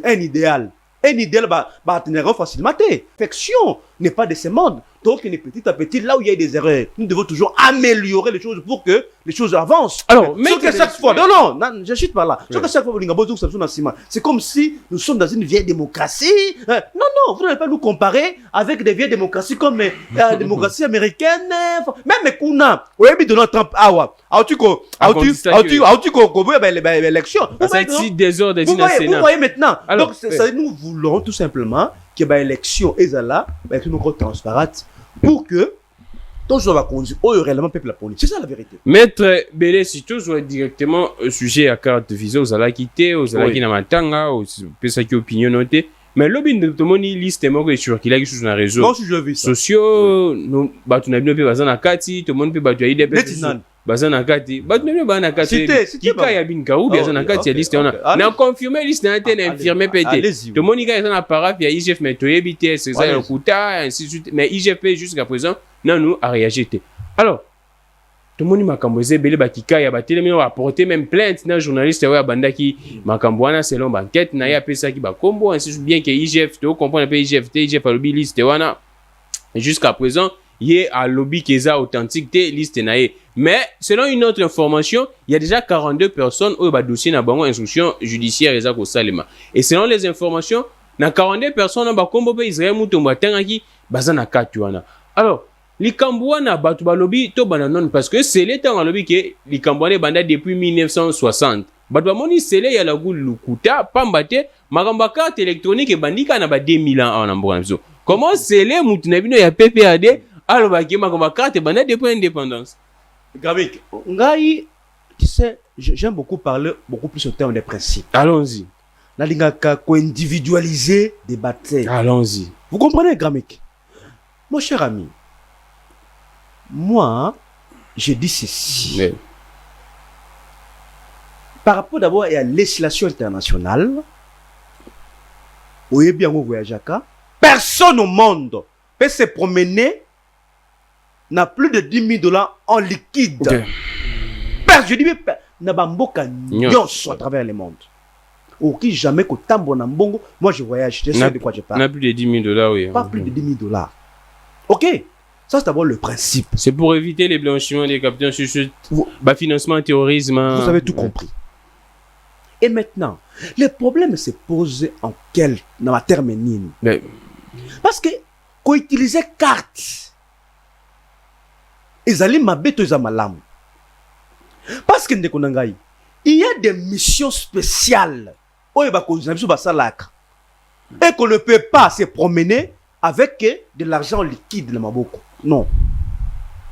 S2: un idéal. Un idéal va tenir facilement. Perfection n'est pas de ce monde. Donc, petit à petit, là où il y a des erreurs, nous devons toujours améliorer les choses pour que les choses avancent.
S1: Alors,
S2: mais que chaque fois, non, je chute par là. Chaque fois, c'est comme si nous sommes dans une vieille démocratie. Non, vous n'allez pas nous comparer avec des vieilles démocraties comme la démocratie américaine. Même Kuna, oui, mais Donald Trump, l'élection. Vous voyez maintenant. Donc, nous voulons tout simplement que l'élection est là, l'élection transparente, pour que tout soit conduit au réellement peuple politique. C'est ça la vérité.
S1: Maître Bélé, si tu vois directement au sujet à carte de visa, aux ala quitté, aux ala qui n'a matanga, aux personnes qui opinion notée. Mais l'obin de tout le monde, liste est mort sur qu'il a sur un réseau sociaux, nous, bah, tu n'as bien fait bazan à Kati, tout le monde peut battre des personnes. Bazan à Kati, bah, tu n'as bien à Kati. Qui a bien Kaou, bazan à Kati, liste on a. On a confirmé liste n'a été infirmé pété. Tout le monde, il y a un paraf, il y a IGF, mais tu es habité, c'est ça, le Kouta, ainsi de suite. Mais IGF, jusqu'à présent, non, nous, a réagi. Alors, tout le monde m'a camboisé, belé bakika, ya batele, mais on a porté même plainte, na journaliste, ouais, banda qui m'a camboana selon banquette, na ya pesa qui ba combo, ainsi bien que IGF, tu comprends un peu IGF a lobby liste, wana. Jusqu'à présent, il y a un lobby qui est authentique, liste nae. Mais, selon une autre information, il y a déjà 42 personnes où ba dossier na bango instruction judiciaire et ça ko salema. Et selon les informations, na 42 personnes ba combo pe Israël mutomba tangaki, bazana katuana. Alors, les Cambouana batu balobi to bananon parce que c'est l'état en lobby que les Cambouana banda depuis 1960. Batu moni c'est là ya la goul lukuta pambate magamba carte électronique et bandika na ba 2000 ans en amboanzo. Comment c'est les mutunabino ya PPAD alors ba ki magamba carte banda depuis indépendance.
S2: Gravik, ngai tu sais j'aime beaucoup parler beaucoup plus au terme des principes.
S1: Allons-y.
S2: La lingaka ko individualiser des batailles.
S1: Allons-y.
S2: Vous comprenez Gravik? Mon cher ami, moi, je dis ceci.
S1: Mais...
S2: par rapport d'abord à la législation internationale, où est bien au voyage à personne au monde peut se promener n'a plus de 10 000 $ en liquide.
S1: Okay.
S2: Je dis, n'a pas à travers le monde. Qui jamais que tambo na mbongo, moi je voyage, je sais de quoi je parle.
S1: N'a plus de 10 000 $, oui.
S2: Pas plus de 10 000 $. Ok. Ça, c'est d'abord le principe.
S1: C'est pour éviter les blanchiments des capitaux sur ce financement terrorisme.
S2: Vous avez tout compris. Et maintenant, le problème se pose en quel dans la terminine.
S1: Mais...
S2: parce que quand utiliser carte, ils allaient m'habiter aux amalam. Parce que il y a des missions spéciales où il va continuer et qu'on ne peut pas se promener avec de l'argent liquide dans ma boucle. Non.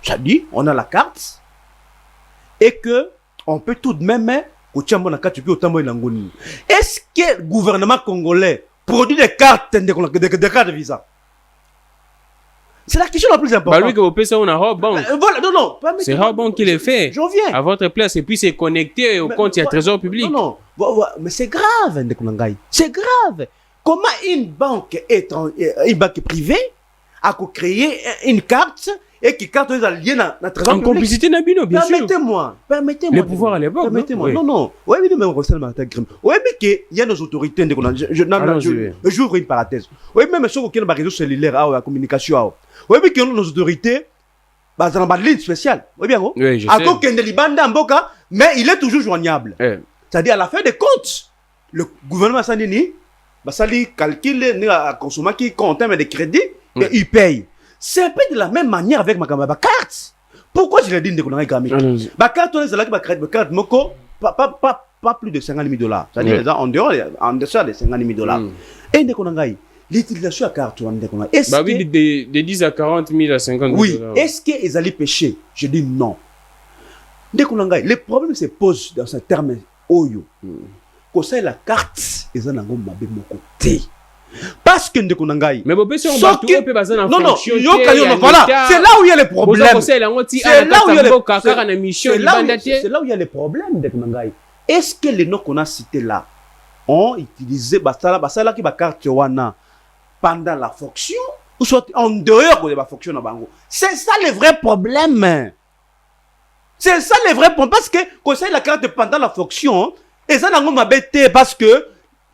S2: J'ai dit, on a la carte et que on peut tout de même est-ce que le gouvernement congolais produit des cartes de visa? C'est la question la plus importante.
S1: Bah lui que vous payez ça on a Robbank.
S2: Voilà, non.
S1: C'est Robbank qui le fait.
S2: J'en viens.
S1: À votre place et puis c'est connecté au compte, il y a trésor public.
S2: Non. Mais c'est grave, c'est grave. Comment une banque privée a créé une carte et qui carte est liée à la trésor public.
S1: En complicité Nabino, bien sûr.
S2: Permettez-moi.
S1: Les pouvoirs à l'époque.
S2: Permettez-moi. Non. Oui, mais même il y a nos autorités. J'ouvre une parenthèse. Oui, même sur le réseau cellulaire, la communication. Oui, mais nos autorités, dans une ligne spéciale. Oui, bien.
S1: Oui, je sais.
S2: Mais il est toujours joignable. C'est-à-dire, à la fin des comptes, le gouvernement Sandini, il calcule, il consomme qui compte des crédits et il paye. C'est un peu de la même manière avec ma carte. Pourquoi je l'ai dit ma carte, on est là qui ma carte, pas plus de 50 000 $. C'est-à-dire, en dehors, en dessous de 50 000 $. Et l'utilisation de la carte,
S1: bah oui, de 10 à 40 000 à 50 000 $.
S2: Oui. Est-ce qu'ils allaient pêcher? Je dis non. Le problème se pose dans ce terme Oyo. Quand ça, la carte, ils ont un côté. Parce que Ndekonangai.
S1: Mais bon, si on va tout peut baser en fonction.
S2: Voilà, c'est là où il y a les problèmes. C'est là où il y a les problèmes Ndekonangai. Est-ce que les noms qu'on a cités là ont utilisé basala qui ba carte wana pendant la fonction ou soit en dehors de la fonction na bango? C'est ça le vrai problème. C'est ça le vrai problème parce que quand c'est la carte pendant la fonction et ça n'a pas bête parce que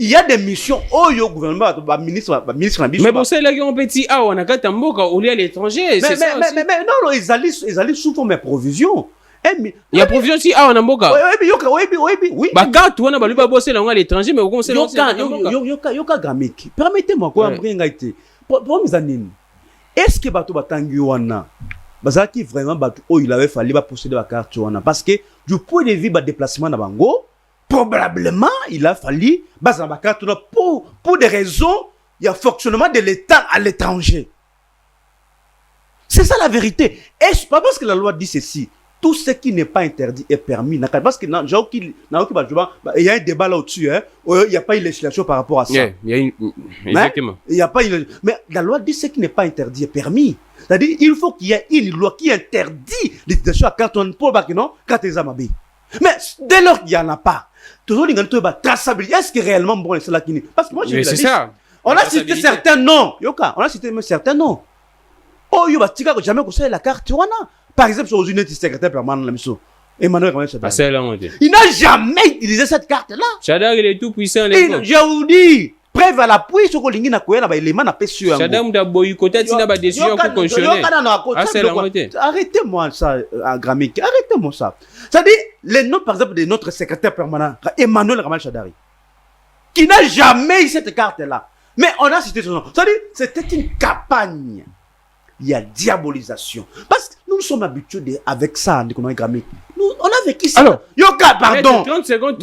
S2: il y a des missions au gouvernement, ministre
S1: mais bon, c'est là qu'on petit ah on a qu'à tamboka au lieu à l'étranger, c'est ça.
S2: Mais non, ils allaient sous mes provisions.
S1: Il y a provision si ah on a mboka.
S2: Oui.
S1: Bah quand tu on a balu pas bosser là à l'étranger mais au conseil
S2: yoka grammaire. Permettez-moi quoi mbringa été. Pour mes années. Est-ce que bato batangi wana bazaki vraiment bato il avait fallu ba posséder la carte wana parce que du point de vue ba déplacement na bango probablement il a fallu baza ba carte pour des raisons il y a fonctionnement de l'État à l'étranger. C'est ça la vérité. Est-ce pas parce que la loi dit ceci, tout ce qui n'est pas interdit est permis. Parce que il y a un débat là au-dessus, hein. Il n'y a pas une législation par rapport à ça.
S1: Exactement.
S2: Il y a pas mais la loi dit ce qui n'est pas interdit est permis. C'est-à-dire il faut qu'il y ait une loi qui interdit l'utilisation à carton pour non quand les amabis. Mais dès lors qu'il n'y en a pas, toujours les gens traçabilité. Est-ce que réellement bon c'est là qui n'est parce que moi j'ai
S1: c'est ça.
S2: On a cité certains noms. Yoka, on a cité même certains noms. Oh yo batika jamais conseiller la carte wana. Par exemple, sur une secrétaire permanent de la mission, Emmanuel Chadari. Il n'a jamais utilisé cette carte-là.
S1: Chadari, il est tout puissant.
S2: Je vous dis, preuve à l'appui, sur le lingui na koya na ba élément na pessu.
S1: Chadari m'a boycotté, il n'a pas décision pour constitutionnelle.
S2: Arrêtez-moi ça, Grammic. Arrêtez-moi ça. C'est-à-dire, les noms, par exemple, de notre secrétaire permanent, Emmanuel Ramal Chadari, qui n'a jamais eu cette carte-là. Mais on a cité son nom. C'est-à-dire, c'était une campagne. Il y a diabolisation. Parce que nous sommes habitués avec ça, nous, on a vécu ça.
S1: Alors,
S2: Yoka, pardon.
S1: 30 secondes,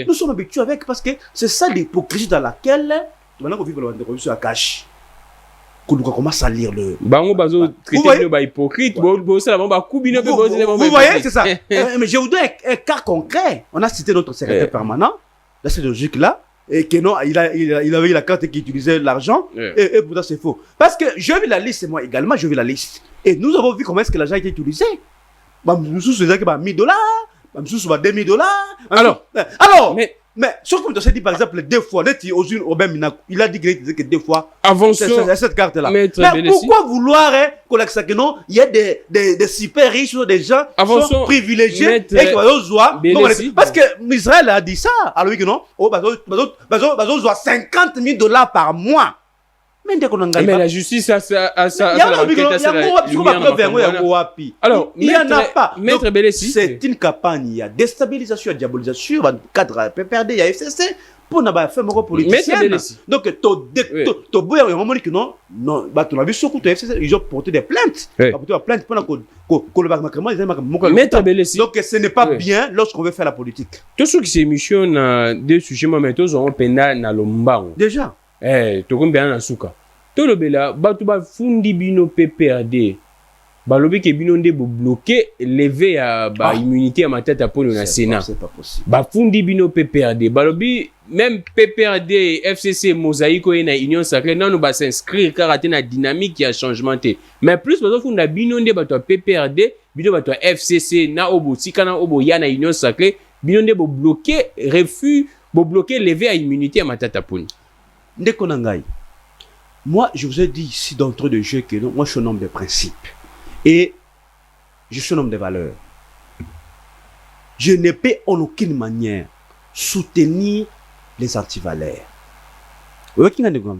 S2: nous sommes habitués avec parce que c'est ça l'hypocrisie dans laquelle maintenant qu'on vit dans la corruption à cache. Qu'on commence à lire le.
S1: Vous
S2: voyez, c'est ça. Mais je vous donne un cas concret. On a cité notre secrétaire permanent, là, c'est logique là. Et que non, il avait la carte qui utilisait l'argent, et pourtant c'est faux. Parce que je vis la liste, et moi également, je vis la liste. Et nous avons vu comment est-ce que l'argent a été utilisé. Nous sommes $1 000, nous sommes $2 000. Alors, mais sauf que tu as dit par exemple 2 fois, il a dit que 2 fois, cette carte-là. Mais pourquoi vouloir que non, il y a des super riches, des gens qui sont privilégiés et qui vont parce que Israël a dit ça. Alors que non, ils ont 50 000 $ par mois.
S1: Mais la justice a ça.
S2: Alors, il n'y en a pas. C'est une campagne. Il y a déstabilisation, il y a diabolisation, il y a cadre PPRD, il y a FCC. Pour ne pas faire mon politicien. Donc, ils ont porté des plaintes. Donc, ce n'est pas bien lorsqu'on veut faire la politique.
S1: Tout ce qui s'émission dans des sujets, ils ont peine dans le
S2: déjà.
S1: Tokon bien na suka to lobela batu ba fundi bino PPRD balobi ke bino nde bo bloquer lever ya ba immunité à matata pour le Sénat.
S2: C'est pas possible.
S1: Ba fundi bino PPRD balobi même PPRD FCC mosaïque et na union sacrée non ba s'inscrire car na dynamique qui a changement té mais plus bazo funda bino nde bato PPRD bino bato FCC na obo sikana obo ya na union sacrée bino nde bo bloquer refus bo bloquer lever à immunité à matata pour
S2: moi, je vous ai dit ici d'entrée de jeu que moi, je suis un homme de principes. Et je suis un homme de valeurs. Je ne peux en aucune manière soutenir les antivaleurs.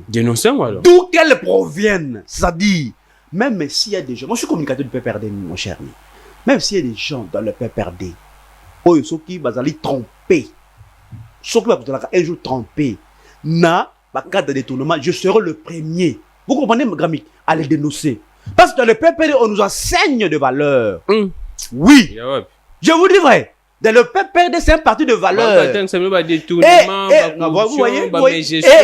S1: Dénonçons alors.
S2: D'où qu'elles proviennent. C'est-à-dire, même s'il y a des gens, moi je suis communicateur du PPRD, mon cher ami. Même s'il y a des gens dans le PPRD, ceux qui vont tromper, ceux qui vont un jour tromper, cas de détournement, je serai le premier. Vous comprenez, Grammic, à les dénoncer. Parce que dans le PPRD, on nous enseigne de valeurs. Oui. Je vous dis vrai. Dans le PPRD, c'est un parti de valeurs. Et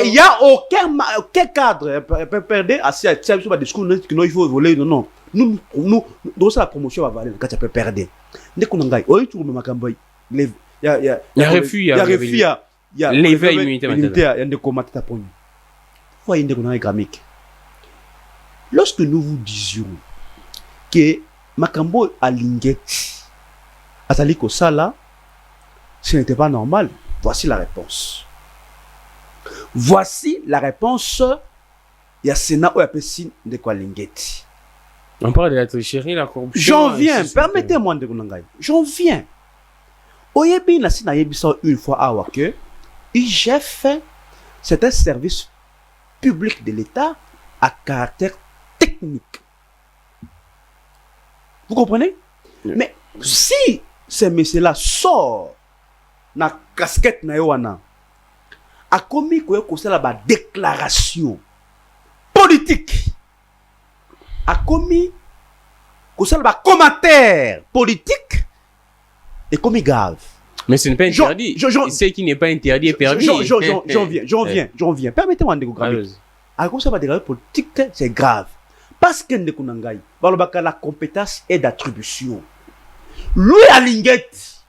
S2: il n'y a aucun cadre PPRD assis à sur le discours qu'il faut voler. Non. Nous, la promotion va valer quand il y a PPRD. Dès qu'on a il y a refus, il y a
S1: l'éveil immunité.
S2: Lorsque nous vous disions que Makambo a Lingeti, Atali Kosala, ce n'était pas normal, voici la réponse. Voici la réponse. Il y a Sénat ou Apessine de quoi Lingeti.
S1: On parle de la tricherie, la corruption.
S2: J'en viens, permettez-moi de vous. J'en viens. Oyebi nasi na yebisa une fois awa que IGF c'est un service public de l'État à caractère technique. Vous comprenez?
S1: Oui.
S2: Mais si ce monsieur-là sort na casquette na yowana a commis quoi la déclaration politique, a commis quoi commentaire politique et commis grave.
S1: Mais ce n'est pas interdit. Ce qui n'est pas interdit est permis.
S2: J'en viens. Permettez-moi de vous dire. À cause de la déclaration politique, c'est grave. Parce que la compétence est d'attribution. Lui, à Linguette,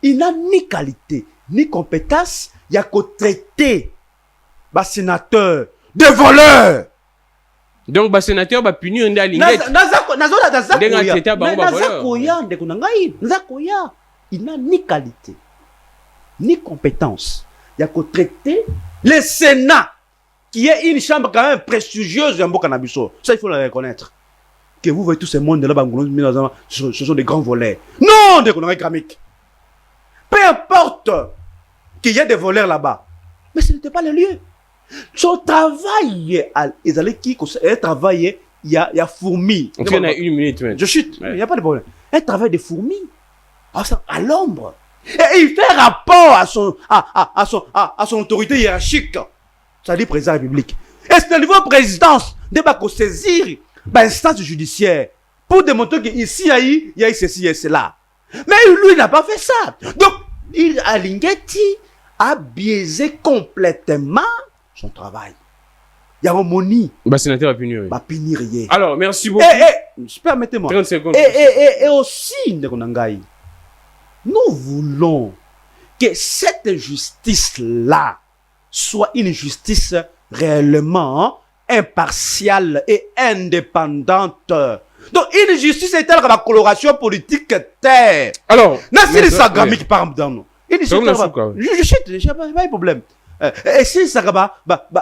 S2: il n'a ni qualité, ni compétence. Il y a qu'au traiter les sénateurs de voleurs.
S1: Donc, le sénateur va punir un Linguette.
S2: Il n'a ni qualité, ni compétence. Il y a qu'au traiter le Sénat, qui est une chambre quand même prestigieuse de Mboka-Nabiso. Ça, il faut le reconnaître. Que vous voyez tous ces mondes là-bas, ce sont des grands voleurs. Non, des voleurs gramiques. Peu importe qu'il y ait des voleurs là-bas. Mais ce n'était pas le lieu. Son travail, il y a fourmi.
S1: On a une minute maintenant.
S2: Je chute, il n'y a pas de problème. Un travail de fourmi, à l'ombre. Et il fait rapport à son autorité hiérarchique. C'est-à-dire président de la République. Et c'est le niveau présidence de saisir l'instance judiciaire pour démontrer qu'ici, il y a ceci et cela. Mais lui, il n'a pas fait ça. Donc, Alinguetti a biaisé complètement son travail. Il y a un moni.
S1: Le sénateur va punir.
S2: Va punir rien.
S1: Alors, merci beaucoup.
S2: Permettez-moi.
S1: 30 secondes.
S2: Et aussi, nous voulons que cette justice-là soit une justice réellement impartiale et indépendante. Donc, une justice est telle que la coloration politique terre.
S1: Alors,
S2: Nassir Sagami qui parle dans nous. Je sais, je n'ai pas de problème. Et si ça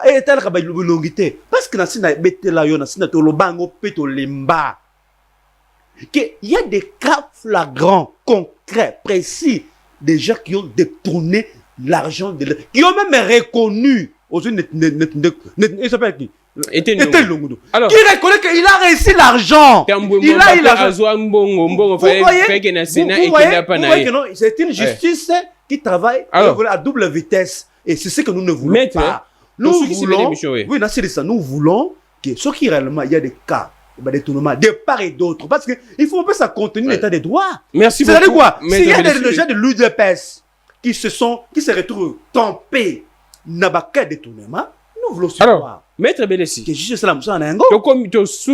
S2: est tel que la longuité, parce que Nassir n'a pas été là, Nassir n'a pas été là, qu'il y a des cas flagrants, concrets, précis, des gens qui ont détourné l'argent de l'État, qui ont même reconnu, il s'appelle qui? Alors, qui reconnaît qu'il a réussi l'argent. C'est une justice qui travaille à double vitesse. Et c'est ce que nous ne voulons pas. Nous voulons, nous voulons que ce qui réellement, il y a des cas de détournement de part et d'autre. Parce qu'il faut un peu ça contenir l'état des droits.
S1: Merci beaucoup.
S2: C'est-à-dire quoi? S'il y a des gens de l'UDPS qui se retrouvent tombés dans le cas de détournement, nous voulons savoir.
S1: Alors, Maître Belessi,
S2: que juste cela, nous en
S1: comme tu as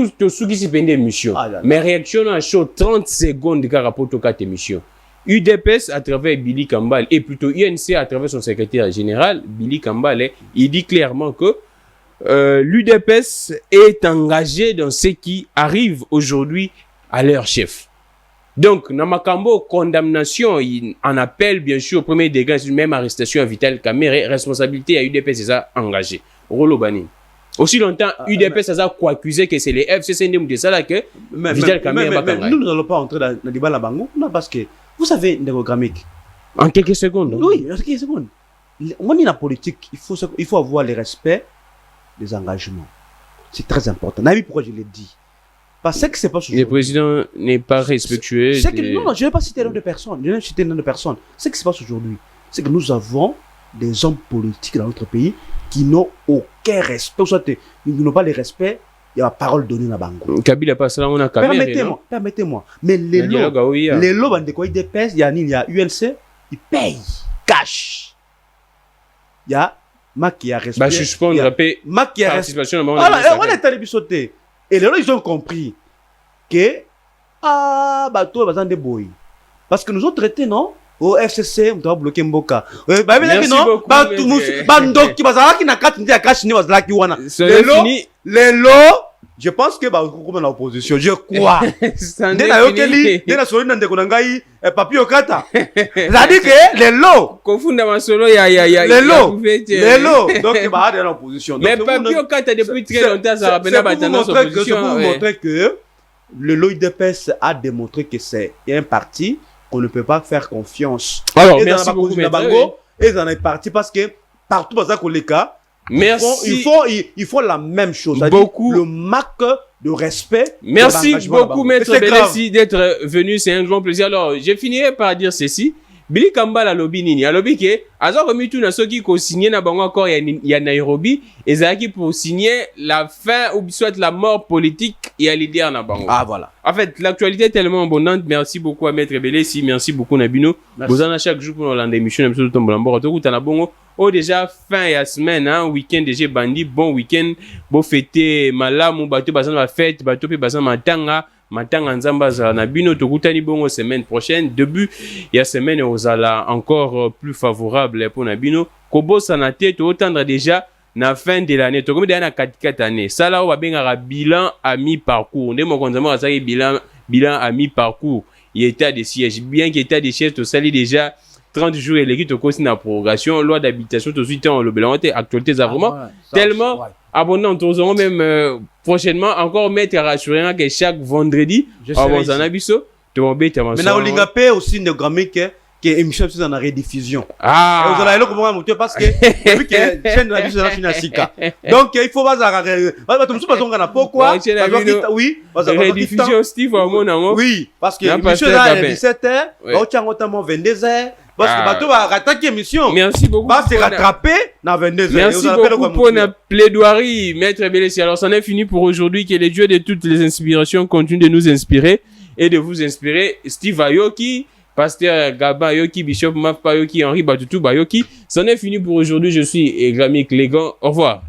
S1: une émission, mais réaction à chaud 30 secondes de rapport au cas d'émission. UDPS à travers Billy Kambal et plutôt UNC à travers son secrétaire général, Billy Kambal, il dit clairement que l'UDPS est engagé dans ce qui arrive aujourd'hui à leur chef. Donc, Namakambo, condamnation, il en appelle bien sûr au premier degré, même arrestation à Vital Kamerhe, responsabilité à UDPS, c'est ça engagé. Rolo Bani. Aussi longtemps, UDPS a quoi accusé que c'est les FCCNDM de ça que Vital Kamerhe va engagé.
S2: Nous n'allons pas entrer dans le débat là-bas, non, parce que vous savez, néo-gramique.
S1: En quelques secondes.
S2: Oui, en quelques secondes. Moi, dans la politique, il faut avoir le respect des engagements. C'est très important. Vous savez pourquoi je l'ai dit? Parce que c'est pas
S1: le président n'est pas respectueux.
S2: Non, je ne vais pas citer le nom de personne. Je ne vais pas citer le nom de personne. Ce qui se passe aujourd'hui, c'est que nous avons des hommes politiques dans notre pays qui n'ont aucun respect. Soit ils n'ont pas le respect. Il y a la parole donnée dans Bango.
S1: Kabila passe là, on a Kamerhe.
S2: Permettez-moi. Mais les lots, il y a UNC, ils payent cash. Il y a Mac qui a respect.
S1: Bah, suspendre,
S2: Mac qui a respect. Voilà, on est allé sauter. Et les lots, ils ont compris que, toi, vas-en débrouiller. Parce que nous autres traités, non? Au FCC, on doit bloquer Mboka.
S1: Merci beaucoup.
S2: Les lots, je pense que comme l'opposition, je crois. C'est-à-dire que les lots. Les lots. Donc, il va y avoir l'opposition.
S1: Mais Papi Okata, depuis très longtemps, ça rappelle la tendance opposition.
S2: C'est pour vous montrer que le lot IDPS a démontré que c'est un parti on ne peut pas faire confiance.
S1: Alors,
S2: Et
S1: merci
S2: dans la
S1: beaucoup,
S2: Bango,
S1: maître.
S2: et ils en est parti parce que partout dans les cas,
S1: Merci.
S2: ils font la même chose.
S1: Beaucoup.
S2: Le manque de respect.
S1: Merci
S2: de l'engagement
S1: beaucoup,
S2: là-bas.
S1: maître
S2: Et c'est grave.
S1: Belessi, d'être venu. C'est un grand plaisir. Alors, je finirai par dire ceci. Billy Kamba la lobby nini. A lobby ke, azo komi tout na soki ko signer na bango encore ya Nairobi, ezaki pour signer la fin ou soit la mort politique et leader na bango.
S2: Ah, voilà.
S1: En fait, l'actualité est tellement abondante. Merci beaucoup à maître Belessi. Merci beaucoup Nabino. Vous en avez chaque jour pour l'an d'émission, même si tout le monde tout na bongo. Oh, déjà, fin ya semaine, hein, week-end déjà bandi, bon week-end, bon fêté, malamu, bateau, bazan ma fête, bateau, puis bazan matanga nzamba za na bino tokutani bongo semaine prochaine début ya semaine ozala encore plus favorable pour na bino kobosa na tête otendre déjà na fin de l'année tokomi déjà na 4 années ça là on va bien un bilan à mi-parcours ndé mo konzama ça bilan à mi-parcours il état de siège bien qu'il état de siège to sali déjà 30 jours et l'équipe to na prorogation loi d'habitation to suite en le bilan actualité ça vraiment tellement abondant nous aurons même prochainement encore mettre à rassurer que chaque vendredi avant Zanabiso tu vas embêter
S2: mais na olinga pe aussi ne grammique que émission dans la rediffusion
S1: ah
S2: vous allez le comment monter parce que depuis que chaîne de la vie na sika donc il faut pas tout musu bazonga na pourquoi oui
S1: rediffusion Steve Amonango
S2: oui parce que émission là 17h au tchango tamo 22h parce que bateau va attaquer émission.
S1: Merci beaucoup.
S2: Va se rattraper dans 22 heures.
S1: Merci beaucoup pour la plaidoirie, maître Belessi. Alors, c'en est fini pour aujourd'hui. Que les dieux de toutes les inspirations continuent de nous inspirer et de vous inspirer. Steve Ayoki, pasteur Gaba Ayoki, Bishop Maf Ayoki, Henri Batutu Bayoki. C'en est fini pour aujourd'hui. Je suis Grammy Clégan. Au revoir.